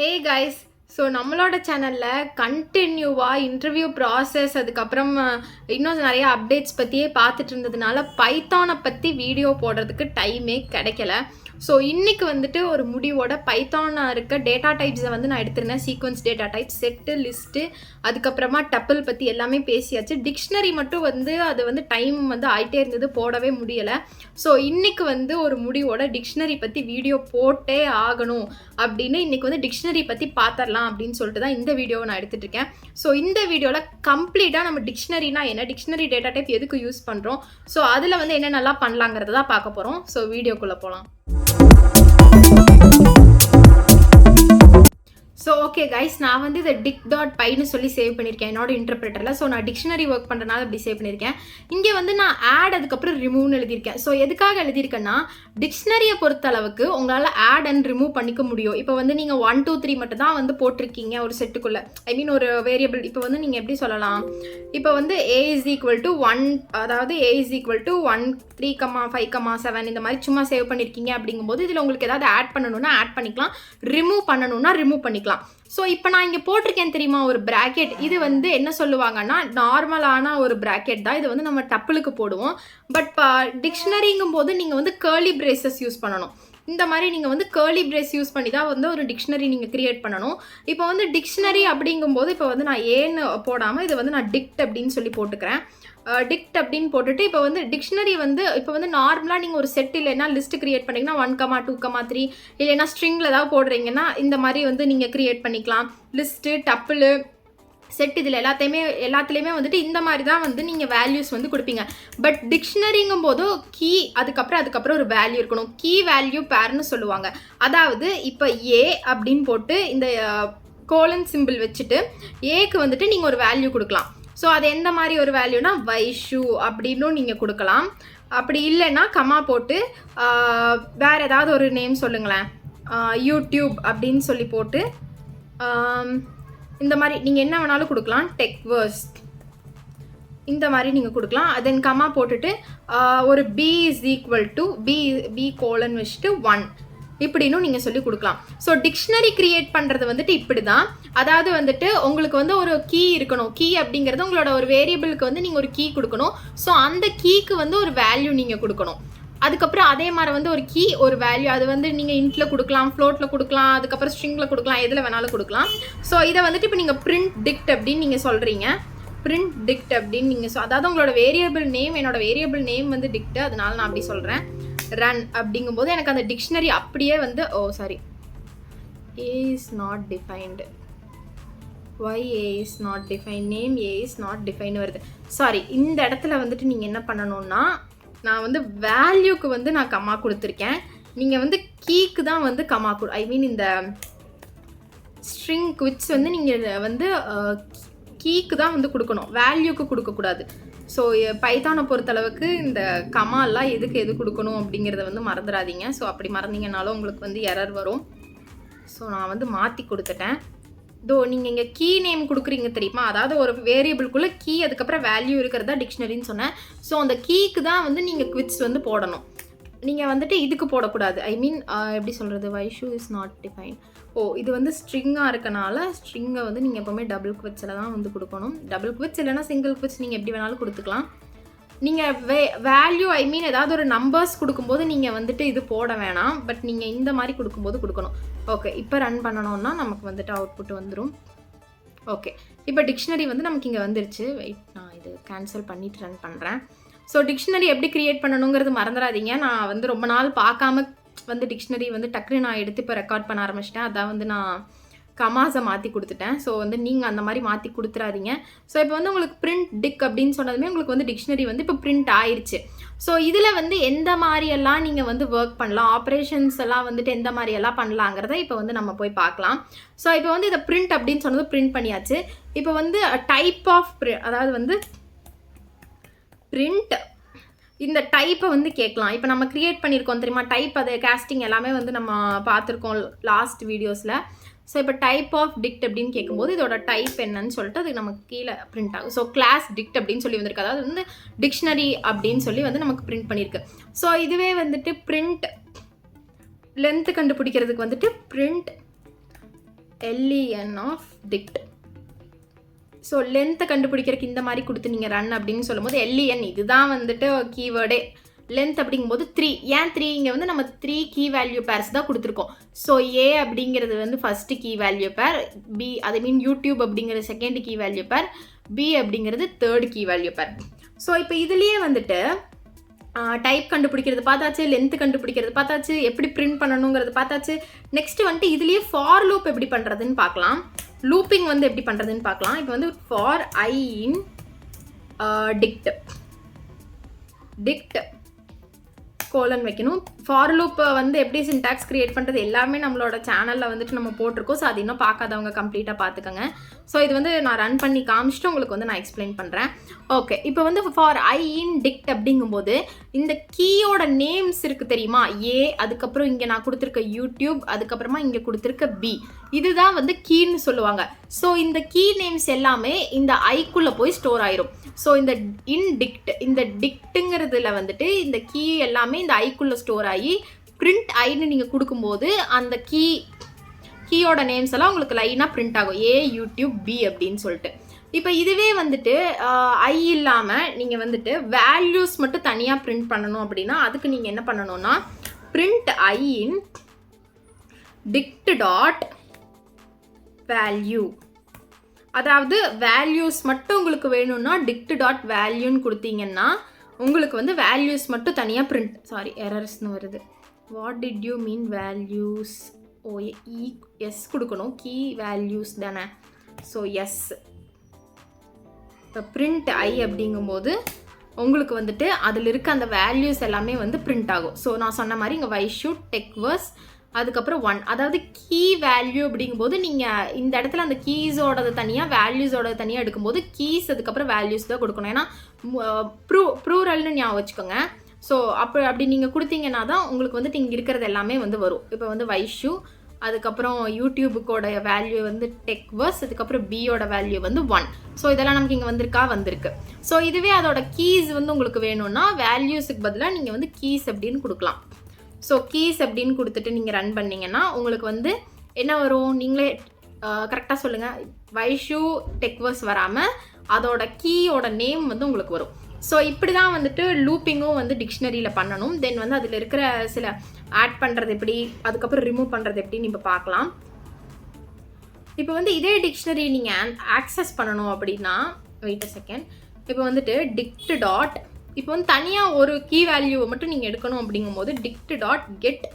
Hey guys, so நம்மளோட சேனலில் கண்டினியூவாக இன்டர்வியூ ப்ராசஸ் அதுக்கப்புறம் இன்னும் நிறைய அப்டேட்ஸ் பற்றியே பார்த்துட்டு இருந்ததுனால பைத்தானை பற்றி வீடியோ போடுறதுக்கு டைமே கிடைக்கல. ஸோ இன்றைக்கி வந்துட்டு ஒரு முடிவோட பைத்தானாக இருக்க டேட்டா டைப்ஸை வந்து நான் எடுத்திருந்தேன். Sequence data type, set, list, அதுக்கப்புறமா டப்பிள் பற்றி எல்லாமே பேசியாச்சு. டிக்ஷனரி மட்டும் வந்து அது வந்து டைம் வந்து ஆகிட்டே இருந்தது, போடவே முடியலை. ஸோ இன்றைக்கி வந்து ஒரு முடிவோட டிக்ஷனரி பற்றி வீடியோ போட்டே ஆகணும் அப்படின்னு இன்றைக்கி வந்து டிக்ஷனரி பற்றி பார்த்துடலாம் அப்படின்னு சொல்லிட்டு தான் இந்த வீடியோவை நான் எடுத்துகிட்டு இருக்கேன். ஸோ இந்த வீடியோவில் கம்ப்ளீட்டாக நம்ம டிக்ஷனரினா என்ன, டிக்ஷனரி டேட்டா டைப் எதுக்கு யூஸ் பண்ணுறோம், ஸோ அதில் வந்து என்னென்னலாம் பண்ணலாங்கிறத தான் பார்க்க போகிறோம். ஸோ வீடியோக்குள்ளே போகலாம். ஸோ ஓகே கைஸ், நான் வந்து இதை dic.pyன்னு சொல்லி சேவ் பண்ணியிருக்கேன் என்னோட இன்டர்பிரேட்டரில். ஸோ நான் டிக்ஷனரி ஒர்க் பண்ணுறதுனால அப்படி சேவ் பண்ணியிருக்கேன். இங்கே வந்து நான் ஆட் அதுக்கப்புறம் ரிமூவ்னு எழுதியிருக்கேன். ஸோ எதுக்காக எழுதியிருக்கேன்னா, டிக்ஷனரியை பொறுத்த அளவுக்கு உங்களால் ஆட் அண்ட் ரிமூவ் பண்ணிக்க முடியும். இப்போ வந்து நீங்கள் 1 2 3 மட்டும் தான் வந்து போட்டிருக்கீங்க ஒரு செட்டுக்குள்ளே, ஐ மீன் ஒரு வேரியபிள். இப்போ வந்து நீங்கள் எப்படி சொல்லலாம், இப்போ வந்து a is equal to 1, அதாவது a is equal to 1 3, 5, 7 இந்த மாதிரி சும்மா சேவ் பண்ணியிருக்கீங்க. அப்படிங்கும்போது இதில் உங்களுக்கு ஏதாவது ஆட் பண்ணணும்னா ஆட் பண்ணிக்கலாம், ரிமூவ் பண்ணணும்னா ரிமூவ் பண்ணிக்கலாம். ஸோ இப்போ நான் இங்கே போட்டிருக்கேன் தெரியுமா ஒரு பிராக்கெட், இது வந்து என்ன சொல்லுவாங்கன்னா நார்மலான ஒரு பிராக்கெட் தான். இது வந்து நம்ம டப்பிளுக்கு போடுவோம். பட் டிக்ஷனரிங்கும் போது நீங்கள் வந்து கேர்லி பிரேசஸ் யூஸ் பண்ணணும். இந்த மாதிரி நீங்கள் வந்து கேர்லி பிரேஸ் யூஸ் பண்ணி தான் வந்து ஒரு டிக்ஷனரி நீங்கள் கிரியேட் பண்ணணும். இப்போ வந்து டிக்ஷனரி அப்படிங்கும்போது இப்போ வந்து நான் ஏன்னு போடாமல் இது வந்து நான் டிக்ட் அப்படின்னு சொல்லி போட்டுக்கிறேன். டிக்ட் அப்படின்னு போட்டுட்டு இப்போ வந்து டிக்ஷனரி வந்து இப்போ வந்து நார்மலாக நீங்கள் ஒரு செட் இல்லைன்னா லிஸ்ட் கிரியேட் பண்ணிங்கன்னா 1, 2, 3 இல்லைன்னா ஸ்ட்ரிங்கில் ஏதாவது போடுறீங்கன்னா இந்த மாதிரி வந்து நீங்கள் கிரியேட் பண்ணிக்கலாம். லிஸ்ட்டு, டப்பிள், செட் இதில் எல்லாத்துலேயுமே வந்துட்டு இந்த மாதிரி தான் வந்து நீங்கள் வேல்யூஸ் வந்து கொடுப்பீங்க. பட் டிக்ஷனரிங்கும் போது கீ அதுக்கப்புறம் ஒரு வேல்யூ இருக்கணும். கீ வேல்யூ பேர்னு சொல்லுவாங்க. அதாவது இப்போ ஏ அப்படின்னு போட்டு இந்த கோலன் சிம்பிள் வச்சுட்டு ஏக்கு வந்துட்டு நீங்கள் ஒரு வேல்யூ கொடுக்கலாம். ஸோ அது எந்த மாதிரி ஒரு வேல்யூனா வைஷு அப்படின்னும் நீங்கள் கொடுக்கலாம். அப்படி இல்லைன்னா கமா போட்டு வேறு ஏதாவது ஒரு நேம் சொல்லுங்களேன், யூடியூப் அப்படின்னு சொல்லி போட்டு இந்த மாதிரி நீங்கள் என்ன வேணாலும் கொடுக்கலாம். டெக்வர்ஸ் இந்த மாதிரி நீங்கள் கொடுக்கலாம். தென் கமா போட்டுட்டு ஒரு b is equal to b colon வச்சுட்டு 1 இப்படின்னு நீங்கள் சொல்லி கொடுக்கலாம். ஸோ டிக்ஷனரி கிரியேட் பண்ணுறது வந்துட்டு இப்படி தான். அதாவது வந்துட்டு உங்களுக்கு வந்து ஒரு கீ இருக்கணும். கீ அப்படிங்கிறது உங்களோட ஒரு வேரியபிளுக்கு வந்து நீங்கள் ஒரு கீ கொடுக்கணும். ஸோ அந்த கீக்கு வந்து ஒரு வேல்யூ நீங்கள் கொடுக்கணும். அதுக்கப்புறம் அதே மாதிரி வந்து ஒரு கீ ஒரு வேல்யூ, அது வந்து நீங்கள் இன்ட்டில் கொடுக்கலாம், ஃப்ளோட்டில் கொடுக்கலாம், அதுக்கப்புறம் ஸ்ட்ரிங்கில் கொடுக்கலாம், எதில் வேணாலும் கொடுக்கலாம். ஸோ இதை வந்துட்டு இப்போ நீங்கள் பிரிண்ட் டிக்ட் அப்படின்னு நீங்கள் சொல்கிறீங்க. பிரிண்ட் டிக்ட் அப்படின்னு நீங்கள் அதாவது உங்களோட வேரியபிள் நேம், என்னோட வேரியபிள் நேம் வந்து டிக்ட், அதனால நான் அப்படி சொல்கிறேன். ரன் அப்படிங்கும்போது எனக்கு அந்த டிக்ஷனரி அப்படியே வந்து a is not defined, why a is not defined, name a is not defined வருது. சாரி, இந்த இடத்துல வந்துட்டு நீங்கள் என்ன பண்ணணும்னா, நான் வந்து வேல்யூக்கு வந்து நான் கமா கொடுத்துருக்கேன். நீங்கள் வந்து கீக்கு தான் வந்து கமா ஐ மீன் இந்த ஸ்ட்ரிங் குவிட்ஸ் வந்து நீங்கள் வந்து கீக்கு தான் வந்து கொடுக்கணும், வேல்யூக்கு கொடுக்கக்கூடாது. ஸோ பைத்தானை பொறுத்தளவுக்கு இந்த கமாலாம் எது கொடுக்கணும் அப்படிங்கிறத வந்து மறந்துடாதீங்க. ஸோ அப்படி மறந்தீங்கனாலும் உங்களுக்கு வந்து எரர் வரும். ஸோ நான் வந்து மாற்றி கொடுத்துட்டேன். நீங்கள் இங்கே கீ நேம் கொடுக்குறீங்க தெரியுமா, அதாவது ஒரு வேரியபிள்குள்ளே கீ அதுக்கப்புறம் வேல்யூ இருக்கிறதா டிக்ஷனரின்னு சொன்னேன். ஸோ அந்த கீக்கு தான் வந்து நீங்கள் குவிட்ஸ் வந்து போடணும். நீங்கள் வந்துட்டு இதுக்கு போடக்கூடாது. ஐ மீன் எப்படி சொல்கிறது, வைஷு இஸ் நாட் டிஃபைன். இது வந்து ஸ்ட்ரிங்காக இருக்கனால ஸ்ட்ரிங்கை வந்து நீங்கள் எப்போவுமே டபுள் குவிட்ஸில் தான் வந்து கொடுக்கணும். டபுள் குவிட்ஸ் இல்லைனா சிங்கிள் குவிட்ஸ் நீங்கள் எப்படி வேணாலும் கொடுத்துக்கலாம். நீங்கள் வேல்யூ ஐ மீன் ஏதாவது ஒரு நம்பர்ஸ் கொடுக்கும்போது நீங்கள் வந்துட்டு இது போட வேணாம். பட் நீங்கள் இந்த மாதிரி கொடுக்கும்போது கொடுக்கணும். ஓகே, இப்போ ரன் பண்ணணுன்னா நமக்கு வந்துட்டு அவுட்புட் வந்துடும். ஓகே, இப்போ டிக்ஷனரி வந்து நமக்கு இங்கே வந்துருச்சு. வெயிட், நான் இது கேன்சல் பண்ணிவிட்டு ரன் பண்ணுறேன். ஸோ டிக்ஷனரி எப்படி க்ரியேட் பண்ணணுங்கிறது மறந்துடாதீங்க. நான் வந்து ரொம்ப நாள் பார்க்காம வந்து டிக்ஷனரி வந்து டக்குனு நான் எடுத்து இப்போ ரெக்கார்ட் பண்ண ஆரம்பிச்சிட்டேன். அதான் வந்து நான் கமாஸை மாற்றி கொடுத்துட்டேன். ஸோ வந்து நீங்கள் அந்த மாதிரி மாற்றி கொடுத்துறாதீங்க. ஸோ இப்போ வந்து உங்களுக்கு பிரிண்ட் டிக் அப்படின்னு சொன்னதுமே உங்களுக்கு வந்து டிக்ஷனரி வந்து இப்போ பிரிண்ட் ஆயிடுச்சு. ஸோ இதில் வந்து எந்த மாதிரியெல்லாம் நீங்கள் வந்து ஒர்க் பண்ணலாம், ஆப்ரேஷன்ஸ் எல்லாம் வந்துட்டு எந்த மாதிரியெல்லாம் பண்ணலாங்கிறத இப்போ வந்து நம்ம போய் பார்க்கலாம். ஸோ இப்போ வந்து இதை பிரிண்ட் அப்படின்னு சொன்னது பிரிண்ட் பண்ணியாச்சு. இப்போ வந்து டைப் ஆஃப் அதாவது வந்து பிரிண்ட் இந்த டைப்பை வந்து கேட்கலாம். இப்போ நம்ம க்ரியேட் பண்ணியிருக்கோம் தெரியுமா டைப், அது கேஸ்டிங் எல்லாமே வந்து நம்ம பார்த்துருக்கோம் லாஸ்ட் வீடியோஸில். ஸோ இப்போ டைப் ஆஃப் டிக்ட் அப்படின்னு கேட்கும்போது இதோட டைப் என்னன்னு சொல்லிட்டு அதுக்கு நமக்கு கீழே பிரிண்ட் ஆகும். ஸோ கிளாஸ் டிக்ட் அப்படின்னு சொல்லி வந்திருக்கு, அதாவது வந்து டிக்ஷனரி அப்படின்னு சொல்லி வந்து நமக்கு பிரிண்ட் பண்ணியிருக்கு. ஸோ இதுவே வந்துட்டு பிரிண்ட் லென்த்து கண்டுபிடிக்கிறதுக்கு வந்துட்டு print len of dict. So லென்த்தை கண்டுபிடிக்கிறதுக்கு இந்த மாதிரி கொடுத்து நீங்கள் ரன் அப்படின்னு சொல்லும்போது len இதுதான் வந்துட்டு கீவேர்டே. லென்த் அப்படிங்கும்போது 3. ஏன் 3? இங்கே வந்து நம்ம 3 கீ வேல்யூ பேர்ஸ் தான் கொடுத்துருக்கோம். ஸோ ஏ அப்படிங்கிறது வந்து first key value pair, B அதை மீன் யூடியூப் அப்படிங்கிறது second key value pair, B அப்படிங்கிறது third key value pair. So இப்போ இதுலேயே வந்துட்டு டைப் கண்டுபிடிக்கிறது பார்த்தாச்சு, லென்த்து கண்டுபிடிக்கிறது பார்த்தாச்சு, எப்படி பிரிண்ட் பண்ணணுங்கிறது பார்த்தாச்சு. நெக்ஸ்ட் வந்துட்டு இதுலேயே ஃபார் லூப் எப்படி பண்ணுறதுன்னு பார்க்கலாம், லூப்பிங் வந்து எப்படி பண்ணுறதுன்னு பார்க்கலாம். இப்போ வந்து for I in dict colon வைக்கணும். ஃபார் லூப்பை வந்து எப்படி சின்டாக்ஸ் கிரியேட் பண்ணுறது எல்லாமே நம்மளோட சேனலில் வந்துட்டு நம்ம போட்டிருக்கோம். ஸோ அது இன்னும் பார்க்காதவங்க கம்ப்ளீட்டாக பார்த்துக்கோங்க. ஸோ இது வந்து நான் ரன் பண்ணி காமிச்சிட்டு உங்களுக்கு வந்து நான் எக்ஸ்பிளைன் பண்ணுறேன். ஓகே, இப்போ வந்து ஃபார் ஐ இன் டிக்ட் அப்படிங்கும்போது இந்த கீயோட நேம்ஸ் இருக்குது தெரியுமா, ஏ, அதுக்கப்புறம் இங்கே நான் கொடுத்துருக்க யூடியூப், அதுக்கப்புறமா இங்கே கொடுத்துருக்க பி, இதுதான் வந்து கீன்னு சொல்லுவாங்க. ஸோ இந்த கீ நேம்ஸ் எல்லாமே இந்த ஐக்குள்ளே போய் ஸ்டோர் ஆயிரும். ஸோ இந்த இந்த டிக்ட்டுங்கிறதுல வந்துட்டு இந்த கீ எல்லாமே இந்த ஐக்குள்ளே ஸ்டோர் ஆகி பிரிண்ட் ஐன்னு நீங்கள் கொடுக்கும்போது அந்த கீயோட நேம்ஸ் எல்லாம் உங்களுக்கு லைனாக பிரிண்ட் ஆகும், ஏ, யூடியூப், பி அப்படின்னு சொல்லிட்டு. இப்போ இதுவே வந்துட்டு ஐ இல்லாமல் நீங்கள் வந்துட்டு வேல்யூஸ் மட்டும் தனியாக பிரிண்ட் பண்ணணும் அப்படின்னா அதுக்கு நீங்கள் என்ன பண்ணணும்னா பிரிண்ட் ஐ இன் டிக்ட் டாட் வேல்யூ. அதாவது வேல்யூஸ் மட்டும் உங்களுக்கு வேணும்னா டிக்ட் டாட் வேல்யூன்னு கொடுத்தீங்கன்னா உங்களுக்கு வந்து வேல்யூஸ் மட்டும் தனியாக பிரிண்ட், சாரி எரர்ஸ்னு வருது. What did you mean values? Oh yes கொடுக்கணும், கீ வேல்யூஸ் தானே. So yes. இப்போ பிரிண்ட் ஐ அப்படிங்கும்போது உங்களுக்கு வந்துட்டு அதில் இருக்க அந்த வேல்யூஸ் எல்லாமே வந்து பிரிண்ட் ஆகும். ஸோ நான் சொன்ன மாதிரி இங்கே வைஷூட் டெக்வர்ஸ் அதுக்கப்புறம் 1, அதாவது கீ வேல்யூ அப்படிங்கும்போது நீங்கள் இந்த இடத்துல அந்த கீஸோடது தனியாக வேல்யூஸோடது தனியாக எடுக்கும்போது கீஸ் அதுக்கப்புறம் வேல்யூஸ் தான் கொடுக்கணும். ஏன்னா ப்ளூரல்னு ஞாபகம் வச்சுக்கோங்க. ஸோ அப்படி நீங்கள் கொடுத்தீங்கன்னா தான் உங்களுக்கு வந்துட்டு இங்கே இருக்கிறது எல்லாமே வந்து வரும். இப்போ வந்து வைஷூ, அதுக்கப்புறம் யூடியூபுக்கோட வேல்யூ வந்து டெக்வர்ஸ், அதுக்கப்புறம் பியோட வேல்யூ வந்து 1. ஸோ இதெல்லாம் நமக்கு இங்கே வந்திருக்கு. ஸோ இதுவே அதோட கீஸ் வந்து உங்களுக்கு வேணும்னா வேல்யூஸுக்கு பதிலாக நீங்கள் வந்து கீஸ் அப்படின்னு கொடுக்கலாம். ஸோ கீஸ் அப்படின்னு கொடுத்துட்டு நீங்கள் ரன் பண்ணிங்கன்னா உங்களுக்கு வந்து என்ன வரும், நீங்களே கரெக்டாக சொல்லுங்கள். வைஷூ டெக்வர்ஸ் வராமல் அதோட கீயோட நேம் வந்து உங்களுக்கு வரும். ஸோ இப்படி தான் வந்துட்டு லூப்பிங்கும் வந்து டிக்ஷனரியில் பண்ணணும். தென் வந்து அதில் இருக்கிற சில ஆட் பண்ணுறது எப்படி, அதுக்கப்புறம் ரிமூவ் பண்ணுறது எப்படின்னு இப்போ பார்க்கலாம். இப்போ வந்து இதே டிக்ஷனரி நீங்கள் ஆக்சஸ் பண்ணணும் அப்படின்னா வெயிட் அ செகண்ட். இப்போ வந்துட்டு டிக்ட் டாட், இப்போ வந்து தனியாக ஒரு கீ வேல்யூவை மட்டும் நீங்கள் எடுக்கணும் அப்படிங்கும்போது டிக்ட் டாட் கெட்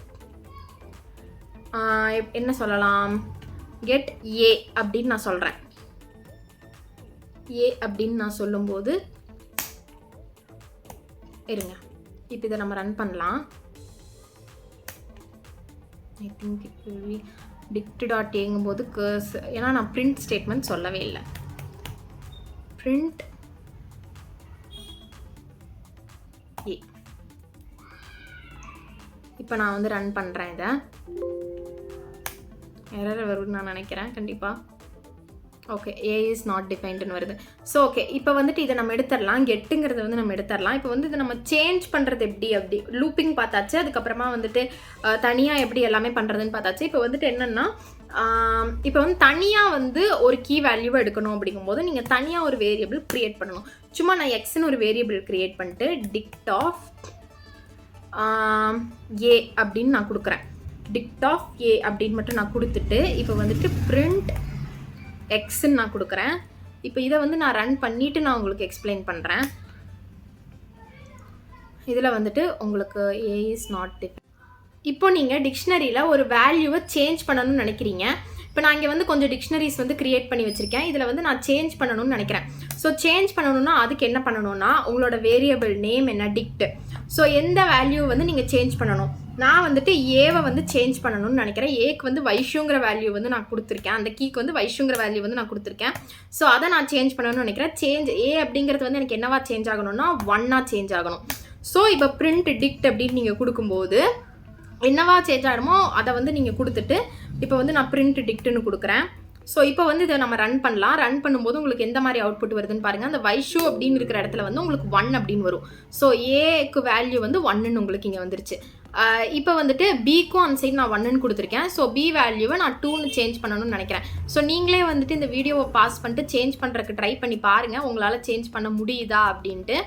என்ன சொல்லலாம், கெட் ஏ அப்படின்னு நான் சொல்கிறேன். ஏ அப்படின்னு நான் சொல்லும்போது இருங்க, இப்போ இதை நம்ம ரன் பண்ணலாம். ஐ திங்க் இப்போ டிக்ட் டாட் ஏங்கும்போது கர்ஸ், ஏன்னா நான் பிரிண்ட் ஸ்டேட்மெண்ட் சொல்லவே இல்லை. பிரிண்ட் ஏ. இப்போ நான் வந்து ரன் பண்ணுறேன். இதை எரர் வரும்னு நான் நினைக்கிறேன் கண்டிப்பாக. ஓகே, ஏ இஸ் நாட் டிஃபைன்டுன்னு வருது. ஸோ ஓகே, இப்போ வந்துட்டு இதை நம்ம எடுத்துடலாம், கெட்டுங்கிறத வந்து நம்ம எடுத்துடலாம். இப்போ வந்து இதை நம்ம சேஞ்ச் பண்ணுறது எப்படி, அப்படி லூப்பிங் பார்த்தாச்சு, அதுக்கப்புறமா வந்துட்டு தனியாக எப்படி எல்லாமே பண்ணுறதுன்னு பார்த்தாச்சு. இப்போ வந்துட்டு என்னென்னா இப்போ வந்து தனியாக வந்து ஒரு கீ வேல்யூவை எடுக்கணும் அப்படிங்கும்போது நீங்கள் தனியாக ஒரு வேரியபிள் க்ரியேட் பண்ணணும். சும்மா நான் எக்ஸ்ன்னு ஒரு வேரியபிள் க்ரியேட் பண்ணிட்டு டிக்ட் ஆஃப் ஏ அப்படின்னு நான் கொடுக்குறேன். டிக்ட் ஆஃப் ஏ அப்படின்னு மட்டும் நான் கொடுத்துட்டு இப்போ வந்துட்டு பிரிண்ட் எக்ஸ்ன்னு நான் கொடுக்குறேன். இப்போ இதை வந்து நான் ரன் பண்ணிவிட்டு நான் உங்களுக்கு எக்ஸ்பிளைன் பண்ணுறேன். இதில் வந்துட்டு உங்களுக்கு ஏ இஸ் நாட் டிஃபைன். இப்போ நீங்கள் டிக்ஷனரியில் ஒரு வேல்யூவை சேஞ்ச் பண்ணணும்னு நினைக்கிறீங்க. இப்போ நான் இங்கே வந்து கொஞ்சம் டிக்ஷனரிஸ் வந்து க்ரியேட் பண்ணி வச்சுருக்கேன். இதில் வந்து நான் சேஞ்ச் பண்ணணும்னு நினைக்கிறேன். ஸோ சேஞ்ச் பண்ணணும்னா அதுக்கு என்ன பண்ணணும்னா உங்களோட வேரியபிள் நேம் என்ன, டிக்ட். ஸோ எந்த வேல்யூ வந்து நீங்கள் சேஞ்ச் பண்ணணும், நான் வந்துட்டு ஏவை வந்து சேஞ்ச் பண்ணணும்னு நினைக்கிறேன். ஏக்கு வந்து வைஷுங்கிற வேல்யூ வந்து நான் கொடுத்துருக்கேன், அந்த கீக்கு வந்து வைஷுங்கிற வேல்யூ வந்து நான் கொடுத்துருக்கேன். ஸோ அதை நான் சேஞ்ச் பண்ணணும்னு நினைக்கிறேன். சேஞ்ச் ஏ அப்படிங்கிறது வந்து எனக்கு என்னவா சேஞ்ச் ஆகணும்னா 1ஆக சேஞ்ச் ஆகணும். ஸோ இப்போ பிரிண்ட் டிக்ட் அப்படின்னு நீங்கள் கொடுக்கும்போது என்னவா சேஞ்ச் ஆகிடுமோ அதை வந்து நீங்கள் கொடுத்துட்டு இப்போ வந்து நான் பிரிண்ட் டிக்ட்னு கொடுக்குறேன். ஸோ இப்போ வந்து இதை நம்ம ரன் பண்ணலாம். ரன் பண்ணும்போது உங்களுக்கு எந்த மாதிரி அவுட்புட் வருதுன்னு பாருங்கள். அந்த வைஷு அப்படின்னு இருக்கிற இடத்துல வந்து உங்களுக்கு 1 அப்படின்னு வரும். ஸோ ஏக்கு வேல்யூ வந்து 1ன்னு உங்களுக்கு இங்கே வந்துருச்சு. இப்போ வந்துட்டு பிக்கும் அந்த சைடு நான் 1ன்னு கொடுத்துருக்கேன். ஸோ பி வேல்யூவை நான் 2ன்னு சேஞ்ச் பண்ணணும்னு நினைக்கிறேன். ஸோ நீங்களே வந்துட்டு இந்த வீடியோவை பாஸ் பண்ணிட்டு சேஞ்ச் பண்ணுறதுக்கு ட்ரை பண்ணி பாருங்கள், உங்களால் சேஞ்ச் பண்ண முடியுதா அப்படின்ட்டு.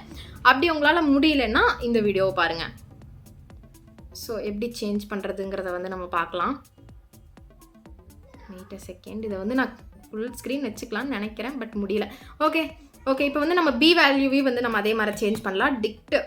அப்படி உங்களால் முடியலன்னா இந்த வீடியோவை பாருங்கள். ஸோ எப்படி சேஞ்ச் பண்ணுறதுங்கிறத வந்து நம்ம பார்க்கலாம். Wait a second. இதை வந்து நான் ஃபுல் ஸ்க்ரீன் வச்சுக்கலாம்னு நினைக்கிறேன், பட் முடியல. ஓகே இப்போ வந்து நம்ம பி வேல்யூவே வந்து நம்ம அதே மாதிரி சேஞ்ச் பண்ணலாம். Dict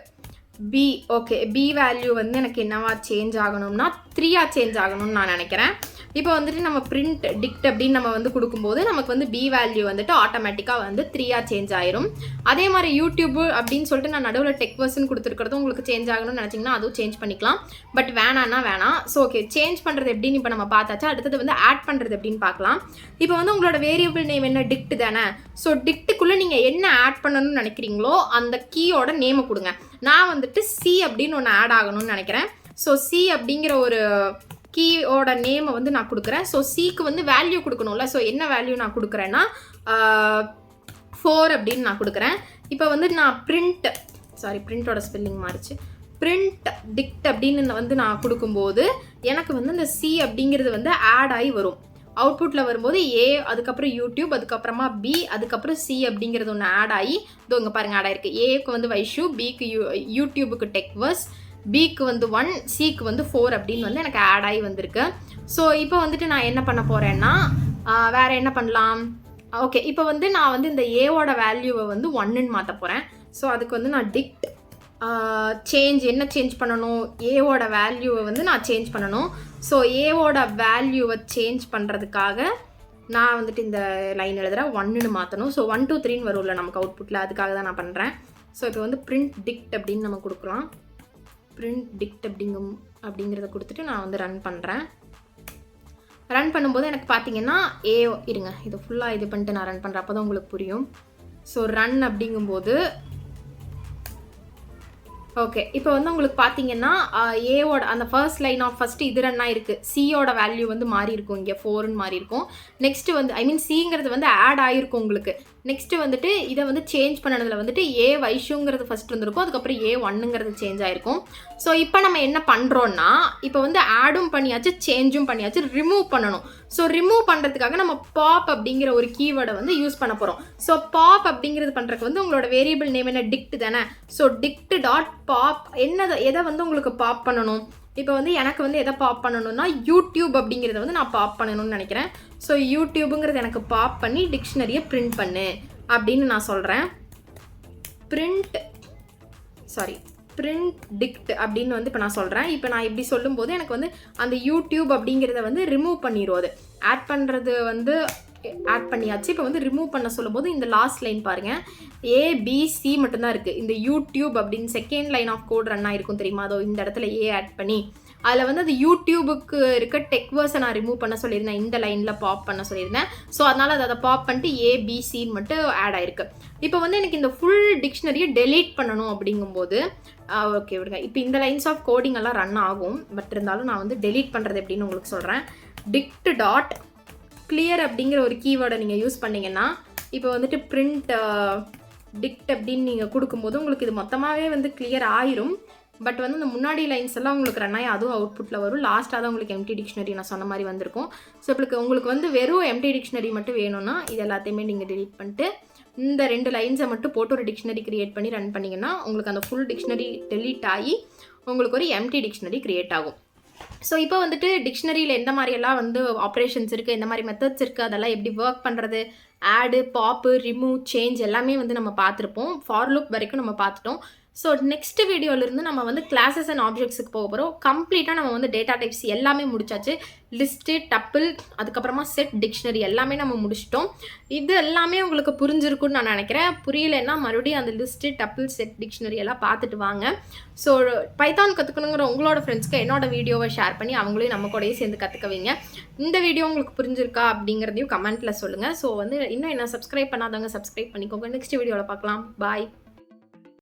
B. Okay, B value வந்து எனக்கு என்னவா சேஞ்ச் ஆகணும்னா 3ஆ சேஞ்ச் ஆகணும்னு நான் நினைக்கிறேன். இப்போ வந்துட்டு நம்ம பிரிண்ட் டிக்ட் அப்படின்னு நம்ம வந்து கொடுக்கும்போது நமக்கு வந்து பி வேல்யூ வந்துட்டு ஆட்டோமேட்டிக்காக வந்து 3ஆ சேஞ்ச் ஆயிரும். அதே மாதிரி யூடியூப் அப்படின்னு சொல்லிட்டு நான் நடுவில் டெக்வர்ஸ்ன்னு கொடுத்துருக்கிறதும் உங்களுக்கு சேஞ்ச் ஆகணும்னு நினச்சிங்கன்னா அதுவும் சேஞ்ச் பண்ணிக்கலாம். பட் வேணான்னா வேணாம். ஸோ ஓகே, சேஞ்ச் பண்ணுறது எப்படின்னு இப்போ நம்ம பார்த்தாச்சு. அடுத்தது வந்து ஆட் பண்ணுறது எப்படின்னு பார்க்கலாம். இப்போ வந்து உங்களோட வேரியபிள் நேம் என்ன, டிக்ட் தானே. ஸோ டிக்ட்டுக்குள்ளே நீங்கள் என்ன ஆட் பண்ணணும்னு நினைக்கிறீங்களோ அந்த கீயோட நேமை கொடுங்க. நான் வந்துட்டு சி அப்படின்னு ஒன்று ஆட் ஆகணும்னு நினைக்கிறேன். ஸோ சி அப்படிங்கிற ஒரு கீயோட நேமை வந்து நான் கொடுக்குறேன். ஸோ சிக்கு வந்து வேல்யூ கொடுக்கணும்ல. ஸோ என்ன வேல்யூ நான் கொடுக்குறேன்னா 4 அப்படின்னு நான் கொடுக்குறேன். இப்போ வந்து நான் பிரிண்டோட ஸ்பெல்லிங் மாறிச்சு. பிரிண்ட் டிக்ட் அப்படின்னு வந்து நான் கொடுக்கும்போது எனக்கு வந்து இந்த சி அப்படிங்கிறது வந்து ஆட் ஆகி வரும். அவுட்புட்டில் வரும்போது ஏ, அதுக்கப்புறம் யூடியூப், அதுக்கப்புறமா பி, அதுக்கப்புறம் சி அப்படிங்கிறது ஒன்று ஆட் ஆகி இதோ இங்கே பாருங்கள் ஆட் ஆயிருக்கு. ஏக்கு வந்து வைஷு, பிக்கு யூடியூபுக்கு டெக்வர்ஸ், பிக்கு வந்து 1, சிக்கு வந்து 4 அப்படின்னு வந்து எனக்கு ஆட் ஆகி வந்திருக்கு. ஸோ இப்போ வந்துட்டு நான் என்ன பண்ண போகிறேன்னா வேறு என்ன பண்ணலாம். ஓகே, இப்போ வந்து நான் வந்து இந்த ஏவோட வேல்யூவை வந்து 1ன்னு மாற்ற போகிறேன். ஸோ அதுக்கு வந்து நான் டிக்ட் என்ன சேஞ்ச் பண்ணணும், ஏவோட வேல்யூவை வந்து நான் சேஞ்ச் பண்ணணும். ஸோ ஏவோட வேல்யூவை சேஞ்ச் பண்ணுறதுக்காக நான் வந்துட்டு இந்த லைன் எழுதுகிறேன், 1ன்னு மாற்றணும். ஸோ 1 2 3ன்னு வரும்ல நமக்கு அவுட்புட்டில், அதுக்காக தான் நான் பண்ணுறேன். ஸோ இப்போ வந்து பிரிண்ட் டிக்ட் அப்படின்னு நம்ம கொடுக்கலாம். பிரிண்ட் டிக்ட் அப்படிங்கிறத கொடுத்துட்டு நான் வந்து ரன் பண்ணுறேன். ரன் பண்ணும்போது எனக்கு பார்த்தீங்கன்னா இருங்க இதை ஃபுல்லாக இது பண்ணிட்டு நான் ரன் பண்ணுறேன், அப்போ தான் உங்களுக்கு புரியும். ஸோ ரன் அப்படிங்கும்போது ஓகே, இப்போ வந்து உங்களுக்கு பார்த்தீங்கன்னா ஏவோட அந்த ஃபர்ஸ்ட் இது ரன் ஆயிருக்கு. சியோட வேல்யூ வந்து மாறி இருக்கும், இங்கே 4ன்னு மாறி இருக்கும். நெக்ஸ்ட்டு வந்து சிங்கிறது வந்து ஆட் ஆகிருக்கும் உங்களுக்கு. நெக்ஸ்ட்டு வந்துட்டு இதை வந்து சேஞ்ச் பண்ணதில் வந்துட்டு ஏ வைஷுங்கிறது ஃபஸ்ட் இருந்திருக்கும், அதுக்கப்புறம் ஏ 1ங்கிறது சேஞ்ச் ஆகிருக்கும். ஸோ இப்போ நம்ம என்ன பண்ணுறோன்னா இப்போ வந்து ஆடும் பண்ணியாச்சு, சேஞ்சும் பண்ணியாச்சு, ரிமூவ் பண்ணணும். ஸோ ரிமூவ் பண்ணுறதுக்காக நம்ம பாப் அப்படிங்கிற ஒரு கீவேர்டை வந்து யூஸ் பண்ண போகிறோம். ஸோ பாப் அப்படிங்கிறது பண்ணுறதுக்கு வந்து உங்களோட வேரியபிள் நேம் என்ன, டிக்ட் தானே. ஸோ டிக்ட் டாட் பாப் எதை வந்து உங்களுக்கு பாப் பண்ணணும். இப்போ வந்து எனக்கு வந்து எதை பாப் பண்ணணும்னா யூடியூப் அப்படிங்கிறத வந்து நான் பாப் பண்ணணும்னு நினைக்கிறேன். ஸோ யூடியூபுங்கிறது எனக்கு பாப் பண்ணி டிக்ஷனரியை பிரிண்ட் பண்ணு அப்படின்னு நான் சொல்கிறேன். பிரிண்ட் டிக்ட் அப்படின்னு வந்து இப்போ நான் சொல்கிறேன். இப்போ நான் இப்படி சொல்லும்போது எனக்கு வந்து அந்த யூடியூப் அப்படிங்கிறத வந்து ரிமூவ் பண்ணிடும். அது ஆட் பண்ணுறது வந்து ஆட் பண்ணியாச்சு. இப்போ வந்து ரிமூவ் பண்ண சொல்லும்போது இந்த லாஸ்ட் லைன் பாருங்கள், ஏபிசி மட்டும்தான் இருக்குது. இந்த யூடியூப் அப்படின்னு second line of code run ஆகிருக்கும் தெரியுமா, அதோ இந்த இடத்துல ஏ ஆட் பண்ணி அதில் வந்து அது யூடியூபுக்கு இருக்க டெக்வர்ஸை நான் ரிமூவ் பண்ண சொல்லியிருந்தேன், இந்த லைனில் பாப் பண்ண சொல்லியிருந்தேன். ஸோ அதனால் அதை பாப் பண்ணிட்டு ஏபிசின்னு மட்டும் ஆட் ஆயிருக்கு. இப்போ வந்து எனக்கு இந்த ஃபுல் டிக்ஷனரியை டெலீட் பண்ணணும் அப்படிங்கும்போது ஓகே விடுங்க, இப்போ இந்த லைன்ஸ் ஆஃப் கோடிங் எல்லாம் ரன் ஆகும். பட் இருந்தாலும் நான் வந்து டெலீட் பண்ணுறது எப்படின்னு உங்களுக்கு சொல்கிறேன். டிக்ட் டாட் கிளியர் அப்படிங்கிற ஒரு கீவேர்டை நீங்கள் யூஸ் பண்ணிங்கன்னா இப்போ வந்துட்டு பிரிண்ட் டிக்ட் அப்படின்னு நீங்கள் கொடுக்கும்போது உங்களுக்கு இது மொத்தமாகவே வந்து கிளியர் ஆயிரும். பட் வந்து இந்த முன்னாடி லைன்ஸ் எல்லாம் உங்களுக்கு ரன் ஆகி அதுவும் அவுட்புட்டில் வரும். லாஸ்ட்டாக தான் உங்களுக்கு எம்டி டிக்ஷனரி நான் சொன்ன மாதிரி வந்திருக்கும். ஸோ உங்களுக்கு வந்து வெறும் எம்டி டிக்ஷனரி மட்டும் வேணும்னா இது எல்லாத்தையுமே நீங்கள் டெலீட் பண்ணிட்டு இந்த 2 லைன்ஸை மட்டும் போட்டு ஒரு டிக்ஷனரி கிரியேட் பண்ணி ரன் பண்ணிங்கன்னா உங்களுக்கு அந்த ஃபுல் டிக்ஷனரி டெலீட் ஆகி உங்களுக்கு ஒரு எம்டி டிக்ஷனரி கிரியேட் ஆகும். ஸோ இப்போ வந்துட்டு டிக்ஷனரியில் எந்த மாதிரியெல்லாம் வந்து ஆப்ரேஷன்ஸ் இருக்குது, எந்த மாதிரி மெத்தட்ஸ் இருக்குது, அதெல்லாம் எப்படி ஒர்க் பண்ணுறது, ஆடு, பாப்பு, ரிமூவ், சேஞ்ச் எல்லாமே வந்து நம்ம பார்த்துருப்போம். ஃபார் லூப் வரைக்கும் நம்ம பார்த்துட்டோம். ஸோ நெக்ஸ்ட் வீடியோலேருந்து நம்ம வந்து கிளாஸஸ் அண்ட் ஆப்ஜெக்ட்ஸுக்கு போக போகிறோம். கம்ப்ளீட்டாக நம்ம வந்து டேட்டா டைப்ஸ் எல்லாமே முடிச்சாச்சு. லிஸ்ட்டு, டப்பிள், அதுக்கப்புறமா செட், டிக்ஷனரி எல்லாமே நம்ம முடிச்சிட்டோம். இது எல்லாமே உங்களுக்கு புரிஞ்சிருக்குன்னு நான் நினைக்கிறேன். புரியலைன்னா மறுபடியும் அந்த லிஸ்ட்டு, டப்பிள், செட், டிக்ஷனரி எல்லாம் பார்த்துட்டு வாங்க. ஸோ பைத்தான் கற்றுக்கணுங்கிற உங்களோட ஃப்ரெண்ட்ஸ்க்கு என்னோட வீடியோவை ஷேர் பண்ணி அவங்களையும் நம்ம கூடயே சேர்ந்து கற்றுக்க வைங்க. இந்த வீடியோ உங்களுக்கு புரிஞ்சிருக்கா அப்படிங்கிறதையும் கமெண்ட்டில் சொல்லுங்கள். ஸோ வந்து இன்னும் என்ன சப்ஸ்கிரைப் பண்ணாதவங்க சப்ஸ்கிரைப் பண்ணிக்கோங்க. நெக்ஸ்ட் வீடியோவில் பார்க்கலாம். பாய்.